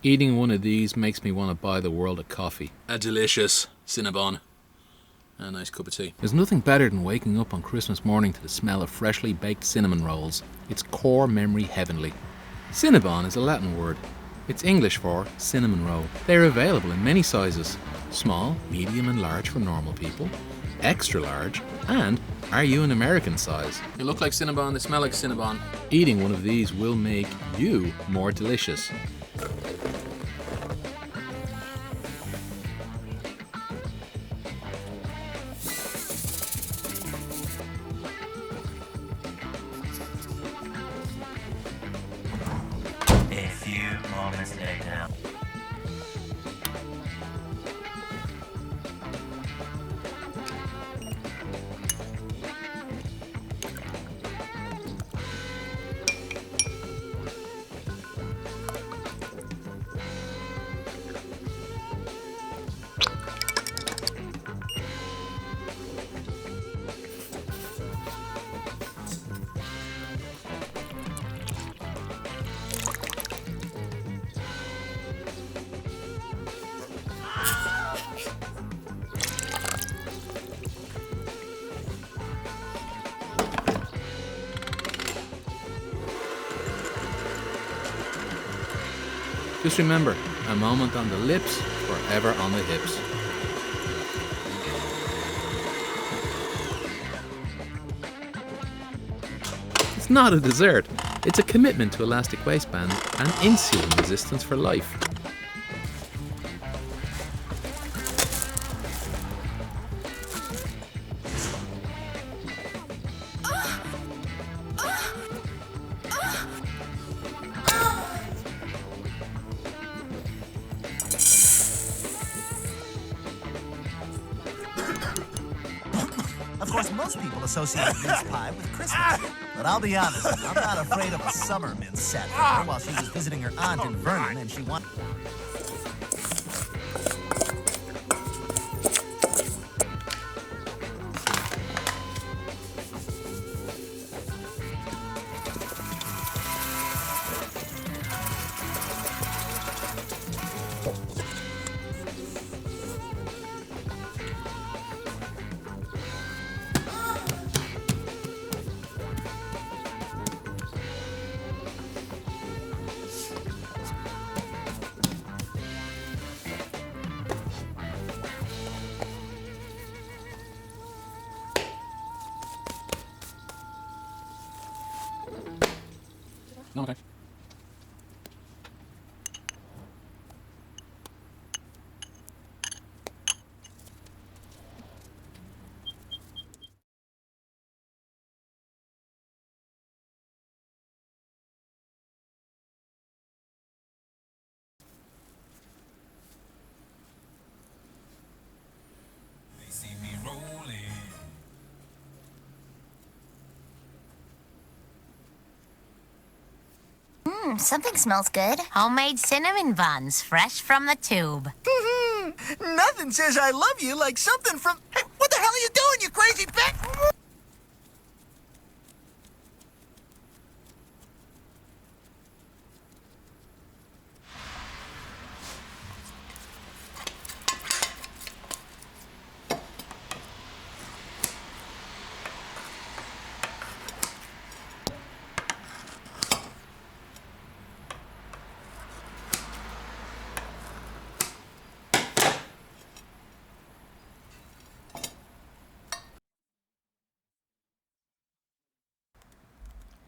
Eating one of these makes me want to buy the world a coffee. A delicious Cinnabon. A nice cup of tea. There's nothing better than waking up on Christmas morning to the smell of freshly baked cinnamon rolls. It's core memory heavenly. Cinnabon is a Latin word. It's English for cinnamon roll. They're available in many sizes. Small, medium and large for normal people. Extra large, and are you an American size? They look like Cinnabon, they smell like Cinnabon. Eating one of these will make you more delicious. A few moments later. Just remember, a moment on the lips, forever on the hips. It's not a dessert. It's a commitment to elastic waistband and insulin resistance for life. Of course, most people associate mince pie with Christmas. But I'll be honest, I'm not afraid of a summer mince set for her while she was visiting her aunt in Vernon and she wanted... No, okay. They see me rolling. Something smells good. Homemade cinnamon buns, fresh from the tube. Nothing says I love you like something from... Hey, what the hell are you doing, you crazy bitch?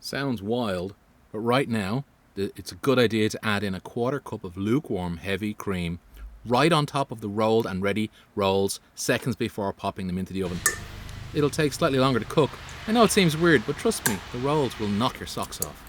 Sounds wild, but right now, it's a good idea to add in a 1/4 cup of lukewarm heavy cream right on top of the rolled and ready rolls seconds before popping them into the oven. It'll take slightly longer to cook. I know it seems weird, but trust me, the rolls will knock your socks off.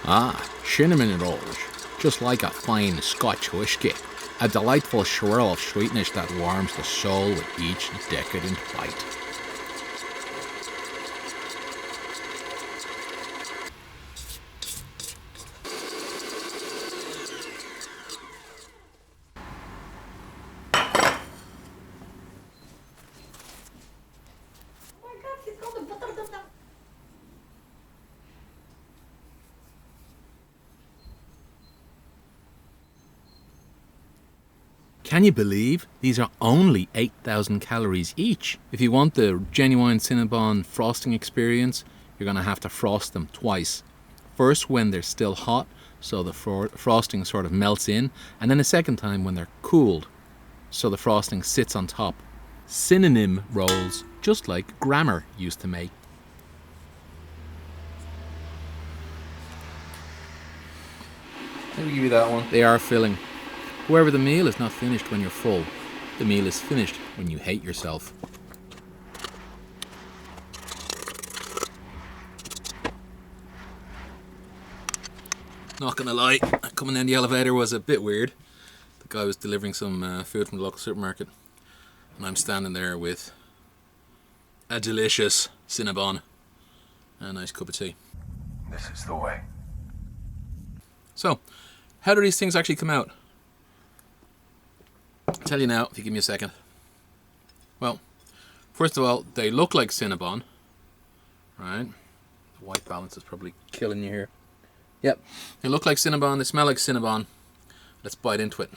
Ah, cinnamon rolls, just like a fine Scotch whisky. A delightful swirl of sweetness that warms the soul with each decadent bite. Can you believe these are only 8,000 calories each? If you want the genuine Cinnabon frosting experience, you're going to have to frost them twice. First when they're still hot, so the frosting sort of melts in, and then a second time when they're cooled, so the frosting sits on top. Synonym rolls, just like grammar used to make. Let me give you that one. They are filling. However, the meal is not finished when you're full. The meal is finished when you hate yourself. Not gonna lie, coming down the elevator was a bit weird. The guy was delivering some food from the local supermarket, and I'm standing there with a delicious Cinnabon and a nice cup of tea. This is the way. So, how do these things actually come out? I'll tell you now, if you give me a second. Well, first of all, they look like Cinnabon, right? The white balance is probably killing you here. Yep, they look like Cinnabon, they smell like Cinnabon. Let's bite into it.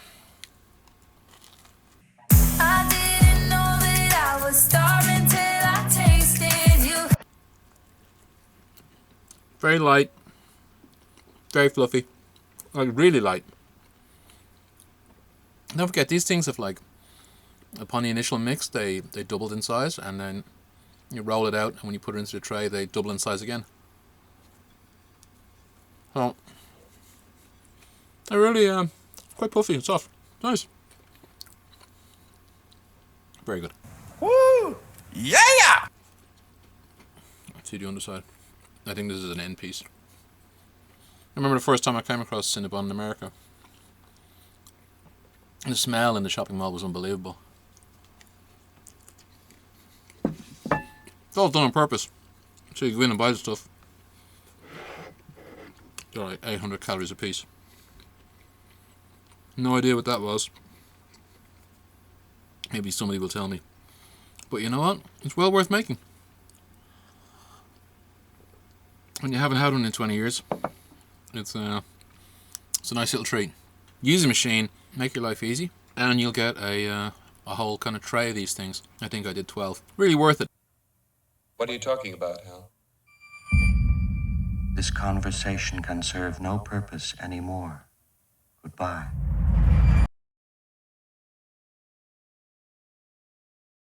I didn't know that I was starving till I tasted you. Very light, very fluffy, like really light. Don't forget, these things have like, upon the initial mix, they doubled in size, and then you roll it out, and when you put it into the tray, they double in size again. So, they're really quite puffy and soft. Nice. Very good. Woo! Yeah! Let's see the underside. I think this is an end piece. I remember the first time I came across Cinnabon in America. The smell in the shopping mall was unbelievable. It's all done on purpose. So you go in and buy the stuff. They're like 800 calories a piece. No idea what that was. Maybe somebody will tell me. But you know what? It's well worth making. When you haven't had one in 20 years, it's a nice little treat. Use a machine, make your life easy, and you'll get a whole kind of tray of these things. I think I did 12. Really worth it. What are you talking about, Hal? This conversation can serve no purpose anymore. Goodbye.